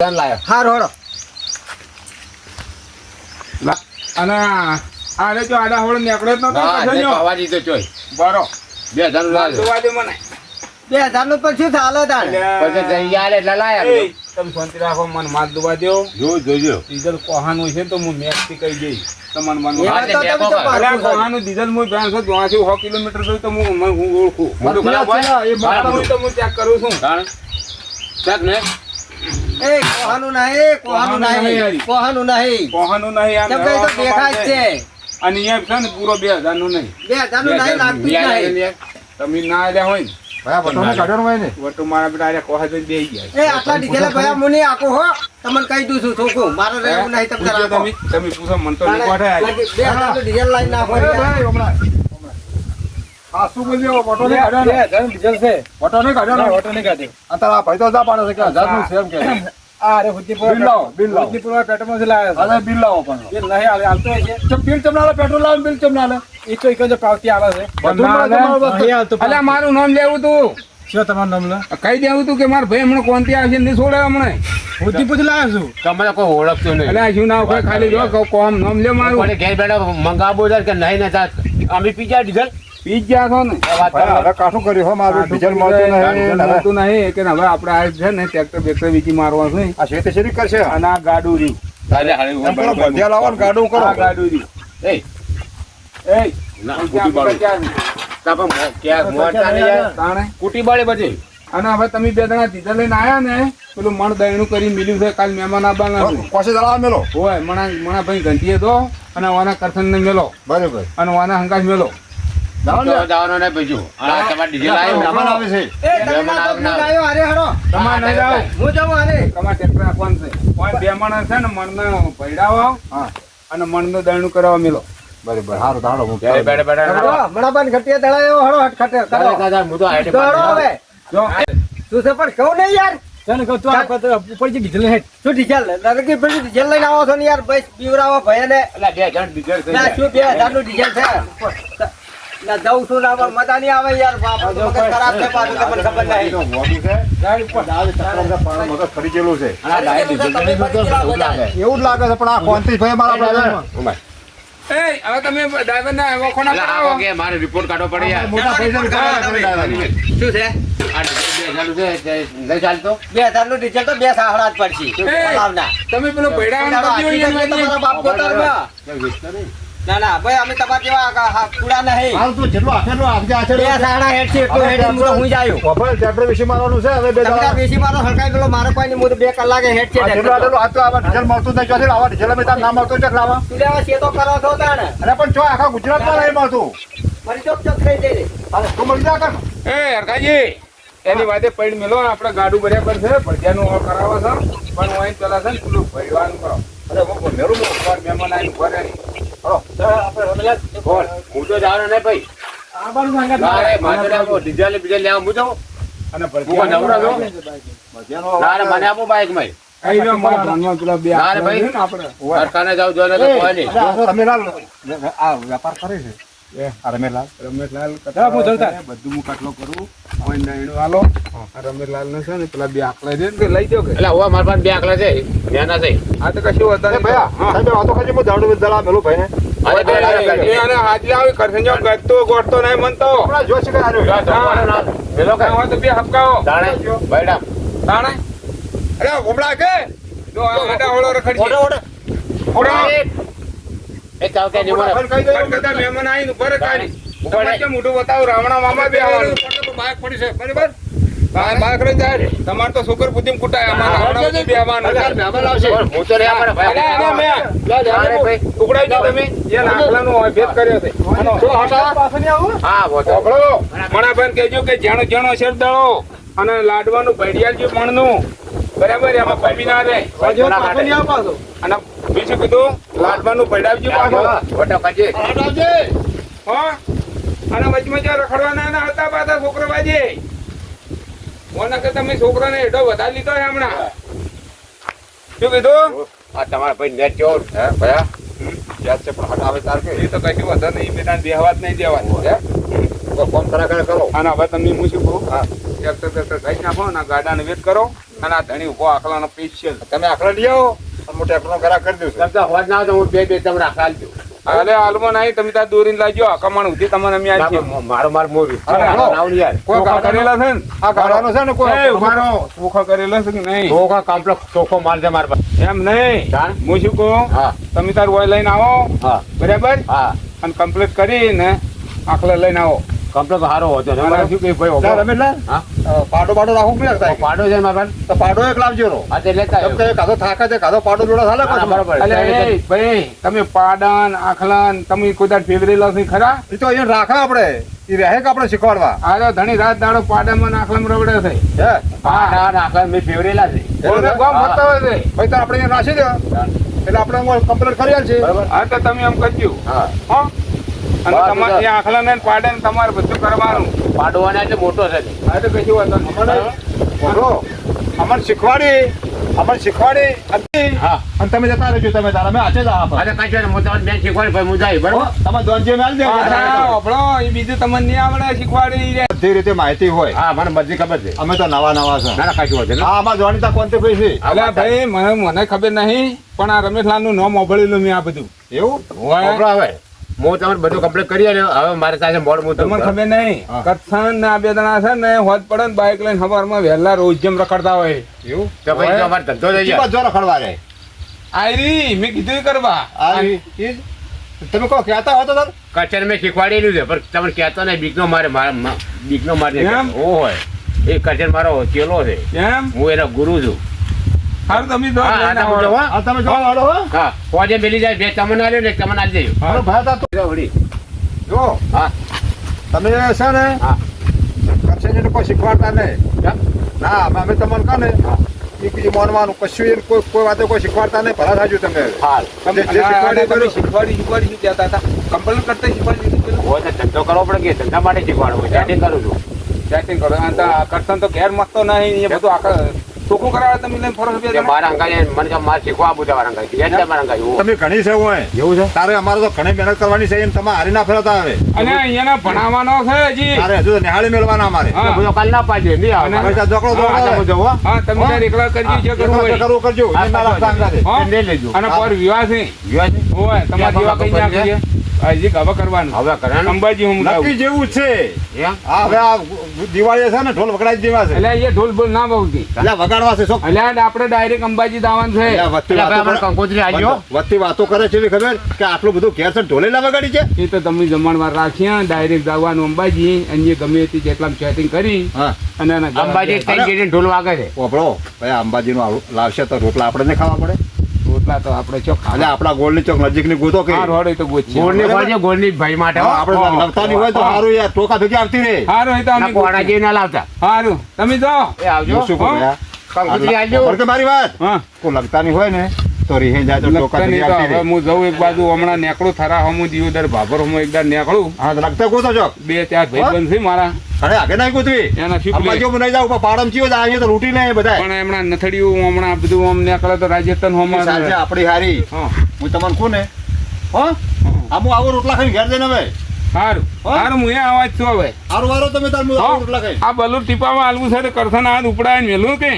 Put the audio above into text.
હારો હારો અને આરે જો આડા હોળ નીકળે જ નતો અવાજી તો ચોય બરો 2000 લાલ દુવા દે મને 2000 નું પછી ચાલે તાણ પછી તૈયાર એટલે લાયા તમે શાંતિ રાખો મને માલ દુવા દેવો જોજો ડીઝલ કોહાનું છે તો હું મેક્સ થી કહી જઈ તમને મન એમાં તો તમે તો પાછું કોહાનું ડીઝલ હું 500 કિલોમીટર જોઈ તો હું ઓળખું મોટું ખરાબ હોય એ મારા તો હું ચેક કરું છું ચેક ને એ કોહાનું નહીં કોહાનું નહીં કોહાનું નહીં આ તમને તો દેખાય જ છે અને અહીંયા છે ને પૂરો 2000 નું નહીં 2000 નું નહીં લાગતું જ નહીં તમે ના આલ્યા હોય ને વટો મારા બેટા આરે કોહા જોઈ બેહી ગયા એ આટલા ડીઝલ ભયા મુની આકો હો તમને કહી દઉં છું છોકું મારે રહેવું નહીં તમે પૂછો રાખો તમે પૂછો મન તો નહીં કોઠે આલી 2000 નું ડીઝલ લાઈન નાખો આસુ બોલ્યો વટો ને કાઢ્યો ડીઝલ છે વટો ને કાઢ્યો અંતરા ભાઈ તો જા પાડે છે કે 1000 નું સેમ કે અરે હુદ્દીપુર બિલ લાવો પેટ્રોલ માં લાવ્યા અરે બિલ લાવો પણ બિલ નહીં હાલતો છે ચમ બિલ ચમનાલે પેટ્રોલ લાવો બિલ ચમનાલે એ તો એક જ પાવતી આવે છે બધું અલ્યા મારું નામ લેવું તું શું તમારું નામ લે કહી દેવું તું કે માર ભાઈ હમણાં કોનથી આવશે નહીં છોડે હમણાં હુદ્દીપુર લાવ્યા છું તમને કોઈ ઓળખતો નહીં અલ્યા શું નામ કોઈ ખાલી જો કોમ નામ લે મારું કોને ઘેર બેઠા મંગાવો છે કે નહીં ને તા અમે પીજા ડીઝલ પીજા છો ને હવે કાઠું કર્યું હો મારું ડીઝલ મળતું નહીં કે હવે આપણે આ છે ને ટ્રેક્ટર બેક્ટર વીચી મારવા છે આ શેતે શેરી કરશે અને આ ગાડું રહ્યું તારે હાલે એમ કરો બંધિયા લાવો ને ગાડું કરો આ ગાડું રહ્યું એ એ ના કુટી બાળે તાપા ક્યાં મોટા ને યાર તાણે કુટી બાળે બજે અને હવે તમે બે જણા ડીઝલ લઈને આયા ને પેલું મણ દહીણું કરી મિલ્યું છે કાલ મહેમાન આવવાના છે પાસે દળાવ મેલો હોય મણા ભાઈ ઘંટીએ દો અને વાના કરસન ને મેલો બરાબર અને વાના હંકાશ મેલો દાવાનો ને બીજું આ તમાર ડીઝલ આયો મહેમાન આવે છે એ તમે ના તો હું લાયો અરે હડો તમારે નહીં જાવ હું જાઉં અરે તમારે ટ્રેક્ટર આપવાનું છે કોઈ બે માણસ છે ને મણને પૈડાવો હા અને મણનું દહીણું કરવા મેલો બરાબર હારું દાડો હું ત્યારે બેઠા બેઠા મણાબાન ઘટિયા દળાયો હડો હટ ખટે કરો દાદા હું તો આઈટમ દળો હવે જો તું છે પણ કહું નહીં યાર તને કહું તું ઉપર જે ડીઝલ હેઠ શું ડીઝલ નરકી પેલી ડીઝલ લઈને આવો છો ને યાર બસ બીવરાવો ભયને એટલે બે જણ ડીઝલ થઈ ના જાય શું 2000 નું ડીઝલ છે ના જઉં છું ના પણ મજા નહીં આવે યાર બાપ મગજ ખરાબ છે પાછું તમને ખબર નહીં મોડું છે ગાડી ઉપર દાળ ચક્કર પાણી મગજ ફરી ગયેલું છે અને આ ડાયરેક્ટ ડીઝલ તમે તો ફરી ગયા એવું લાગે એવું જ લાગે છે પણ આ કોંતી ભાઈ મારા બ્રધર ઉમાય એ હવે તમે ડ્રાઈવર ના વખોના એટલે કરાવો આ કે મારે રિપોર્ટ કાઢવો પડે યાર મોટા પૈસા શું છે આ ડીઝલ 2000 છે તે નહીં ચાલતો 2000 નું ડીઝલ તો બે સાહડા જ પડશે લાવના તમે પેલો પૈડાવાનું કરજો તમારા બાપ પોતાના ના ના ભાઈ અમે તમારા જેવા કુડા નહીં હાલ તો જેટલો આખેલો આપજે બે સાહડા હેડ છે એટલું હેડ હું હું જાયો ખબર ટ્રેક્ટર વિશે મારવાનું છે હવે બે તમને દાડા બેસી મારો હરકાઈ પેલો મારો કોઈ નહીં હું તો 2 કલાકે હેડ છે જેટલો આટલો આ તો આવા ડીઝલ મળતું નહીં ચોથી આવા ડીઝલ અમે તાર ના મળતું છે લાવા તું લેવા છે તો કરો છો તાણ અરે પણ જો આખા ગુજરાતમાં નહીં મળતું મરી ચોક ચોક થઈ જઈ હાલે તું મળી જા કર એ હરકાજી એની વાતે પૈડ મેલો આપણે ગાડું બરાબર છે ભરજાનું ઓર કરાવો છો પણ હું અહીં પેલા છે ને પેલું ભરવાનું કરો અરે હું મેરું ઉપર મહેમાન આવીને ભરે હલો આપણે રમેલા બોલ હું તો જવાનો નહીં ભાઈ આ બાજુ માંગા મારે મારે આપો ડીઝલ બીજલ લેવા હું જાઉં અને હું કોઈ નવરા છો મધ્યાનો ના મને આપો બાઈક માં કઈ નો મારા ધ્યાનમાં પેલા બે ના રે ભાઈ. ને આપણે સરકારને જાવ જો ને તો કોઈ નહીં રમેલાલ આ વેપાર કરે છે આ રમેલાલ રમેશલાલ હા, હું જોતા. બધું હું કાટલો કરું કોઈ દહીણું હાલો આ રમેશલાલ ને છે ને પેલા બે આકલા છે ને તે લઈ જાઓ કે એટલે હવે મારા પાસે બે આકલા છે મેના છે આ તો કશું હતા એ ભૈયા સાહેબ વાતો ખાજી હું દાડુ દળા મેલું ભાઈને અરે બે એ આને હાજરી આવી કરશે જો ગતો ગોઠતો નહીં મનતો હમણાં જો છે કે આર્યો પેલો કઈ હોય તો બે હપકાઓ તાણે બૈડા તાણે અરે ગોબડા કે જો આ આડા હોળો રખડી ઓડો એ કાવ કે નિમોને કલકત્તા મહેમાન આવીને ઉપર કાઢી તમારે કેમ મોઢું બતાવો રાવણા મામા બે આવવાનું બાઇક પડી છે બરાબર બાઇક લઈ જાય તમારે તો સુગર બુદ્ધિમ કુટાય અમારા રાવણા બે આવવાનું મહેમાન આવશે હું તો રે અમારા ભાઈ ટુકડાઈ દો તમે એ નાખલાનો ભેદ કર્યો છે હા વો તો ઓગળો મણાભાઈ કહેજો કે જાણો જાણો શેર દળો અને લાડવાનું ભડિયાલ જે મણનું બરાબર એમાં પપી ના રહે અને બીજું કીધું લાડવાનું ભડાવજો પાછો ઓટો કાજે હા અને વચમાં જો રખડવાના ના હતા પાછા છોકરો બાજે ઓના કે તમે છોકરાને હેઠો વધારી લીધો છે હમણાં શું કીધું આ તમારા ભાઈ નેટ ચોર હે ભયા યાદ છે પણ હટાવે તાર કે એ તો કશું વધુ નહીં બેટા બેહવા જ નહીં દેવાનું હે ફોન કરા કરો અને હવે તમે હું શું કહું ટ્રેક્ટર કઈ નાખો ને ગાડાને વેટ કરો અને આ ધણી ઉભો આખલાનો સ્પેશિયલ. તમે આખલા લઈ આવો અને હું ટ્રેક્ટરનો ઘરાક કરી દઉં છું. તમે તો હોજ ના હોય તો હું બે તમને રાખવા આલજો. અરે હાલમાં નહીં, તમે તાર દોરીને લાવજો. કમણ ઉધી તમને અમે ના, આપીએ. મારો મોરું અરે, હાલો. યાર કોઈ ચોખા કરેલા છે ને? આ ગાળાનો છે ને એ કોઈ ઉભા રહો. ચોખા કરેલા છે કે નહીં? ચોખા કમ્પ્લેટ ચોખ્ખો માલ છે મારા પાસે. એમ નહીં, જાણ? હું શું કહું, હા તમે તાર ઓય લઈને આવો હા બરાબર, હા અને કમ્પ્લીટ કરીને આખલા લઈને આવો. કમ્પ્લેટ સારો હતો ને. અને મારે શું કે ભાઈ ના, ઉભો. રમેશલાલ, હા પાડો રાખવું નહીં લાગતા. પાડો છે ને મારા પાસે. તો પાડો એક લાવજો રો. હા તે લેતા કેમ આવ્યો. કે કાધો થાકા છે, કાધો પાડો જોડે ચાલે હા, પાછું. બરાબર. અલ્યા એ ભાઈ, તમે પાડન આખલાન તમે કોઈ દાડ ફેવરેલા છે ખરા? એ તો અહીંયા રાખા આપણે. એ રહે કે આપણે શીખવાડવા. આરે ધણી રાત દાડો પાડામાં ને આખલામાં રવડે છે. હે પાડા નાખવા મેં ફેવરેલા છે. ઓલે ગામ હા. ફરતા હોય છે. ભાઈ તો આપણે અહીંયા નાસી દો એટલે આપણે કમ્પ્લીટ કરી આલશે. બરાબર. હા તો તમે એમ કરજો. હા હો? અને બસ, તમારે બસ. ત્યાં આખલા ને પાડે ને તમારે બધું કરવાનું. પાડવાના એટલે મોટો છે. હા તો કશું વાંધો નહીં. બોલો, અમને શીખવાડી હતી. હા અને તમે જતા રહેજો. તમે તારા અમે આચે જ આ હા તો કાંઈ છે ને, હું તમને બેન શીખવાડી ભાઈ હું જાય બરાબર. તમે દોનજી મેલ દે. હા, હોભળો, એ બીજું તમને નહીં આવડે શીખવાડી રે. બધી રીતે માહિતી હોય. હા મને બધી ખબર છે. અમે તો નવા છે. ના ના કાંઈ વાંધો નહીં. હા, આમાં જાણીતા કોન્ટેક્ટ ભાઈ છે. અલ્યા ભાઈ, મને ખબર નહીં, પણ આ રમેશલાલ નું નામ ઓભળેલું મેં આ બધું. એવું હોય. હોભળો હવે હું તમને બધું કમ્પ્લીટ કરી આલ્યો. હવે મારે સાથે મોડ હું તમને ખબર નહીં, હા. કચ્છન ને આ બે જણા છે ને હોજ પડે ને બાઇક લઈને સવારમાં વહેલા રોજ જેમ રખડતા હોય. એવું તો ભાઈ તો અમારે ધંધો થઈ જાય. જો રખડવા રે. આયરી મેં કીધું એ કરવા. આ ઈ જ. તમે કહો કહેતા હો તો સર. કચર મેં શીખવાડેલું છે પણ તમને કહેતો નહીં. બીકનો મારે બીકનો મારે એમ? ઓ હોય એ કચર મારો ચેલો છે. એમ હું એનો ગુરુ છું. હારું તમે જો હા, હા, લઈને તમે આવો. જો, હા. આ તમે જો હાલો હો. હા ફોજે મેલી જાય. બે તમને આલ્યો ને એક તમને આલી દેજો. હાલો ભાઈ તા તો વળી. જો હા તમે છે ને હા કચ્છને કોઈ શીખવાડતા નહીં. કેમ? ના અમે તમને કહો ને એ બીજું માનવાનું કશું એને કોઈ વાતે કોઈ શીખવાડતા નહીં. ભલા થાજો તમે. હાલ તમે જે અને શીખવાડ્યું તમે કર્યું. શીખવાડી શું કહેતા હતા? કમ્પ્લેટ કરતા શીખવાડી દીધું પેલું? હોય તો ધંધો કરવો પડે કે ધંધા માટે શીખવાડવું હોય. chatting કરું છું. Chatting કરો. આ તો આ કરતન તો ઘેર મસ્તો નહીં, એ બધું આખા ચોખ્ખું કરાવે તમે લઈને ફરો છો બે કે જણા? મારા અંગાઈ મને કે મારે શીખવા આપું છે મારા અંગાઈ. એટલે મારા અંગાઈ એવું. તમે ઘણી છે હોય. એવું છે? તારે અમારે તો ઘણી મહેનત કરવાની છે. એમ તમે હારી ના ફેરવતા આવે. અને અહીંયાના ભણાવવાનો છે હજી. તારે હજુ તો નિહાળી મેળવાના અમારે. હા. બધો કાલ ના પાડે નહીં આવે. અને- પૈસા જોકડો હા, જોકડો. હું જવું, હો. હા, તમે હા. તાર એકલા કરજો જે કરવું જે હોય. કરવું કરજો. હા, એ ના રાખતા અંગારે. હા. લઈ લેજો. અને પર વિવાહ છે. જોયા છે? હોય તમારે જેવા કઈ ના ખબર છે? કરીએ. હજી હવે કરવાનું. હવે કરવાનું. અંબાજી હું નક્કી જેવું જ છે. એમ? આ હવે આ દિવાળી છે ને ઢોલ વગડાઈ જેવા છે. એટલે એ ઢોલ બોલ ના બહુતી. એટલે વગાડવા છે શું? એટલે આપણે ડાયરેક્ટ અંબાજી દાવાનું છે. એટલે વસ્તી એટલે ભાઈ વાતો અમારે કરે- કંકોત્રી આલ્યો. વસ્તી વાતો કરે છે એવી ખબર કે આટલું બધું ઘેર છે ઢોલે ના વગાડી છે. એ તો તમે જમણવાર રાખીએ ડાયરેક્ટ દાવાનું અંબાજી અને ગમે તે જેટલા સેટિંગ કરી હા અને એના ઘર અંબાજી જાય. ત્રણ જેટલી ઢોલ વાગે છે. ઓપડો ભાઈ અંબાજીનું આવું લાવશે તો રોટલા આપણે નહીં ખાવા પડે. રોટલા તો આપણે ચોક એટલે આપણા ગોળની ચોક નજીકની ગોતો કે હાર હોય તો ગોચીએ. ગોળની ખોજે, ગોળની ભાઈ માટે હો. આપણે નવતાની હોય તો સારું યાર ટોકા ભેગી આવતી રે. હારું હોય તો અમે ના કોણા જેવી ના લાવતા. હારું તમે જો. એ આવજો. હું શું કહું હા. યાર? કંકોત્રી આલજો. ખબર કે મારી વાત હા કોઈ લગતાની હોય ને તો રીહે જાય તો ટોકા લગતા ભેગી નહીં તો આવતી હવે રે. હું જઉં એક બાજુ હમણાં નેકળું થરા હમું દિયોદર ભાભર હમું એકદાર નેકળું. હા તો લગતા ગોતો છો. બે ચાર ભાઈબંધ છે મારા. અરે આગે નાખી ગોતવી. એના શીપ લે. અંબાજી બનાવી જાવ પણ પાડમ ચીયો જાય અહીંયા તો લૂંટી લે બધા. પણ હમણાં નથડિયું હમણાં બધું આમ નેકળે તો રાજસ્થાન હોમાં. સાંજે આપણી હારી હા હું તમને કહું ને હો આમું આવો રોટલા ખાઈને ઘેર જઈને હવે હારું હા? હારું હું એ અવાજ છું હવે. આરો વારો તમે તાર આવો રોટલા ખાઈ આ બલુર ટીપામાં આલવું છે તો કરથન હાથ ઉપડાય ને મેલું કે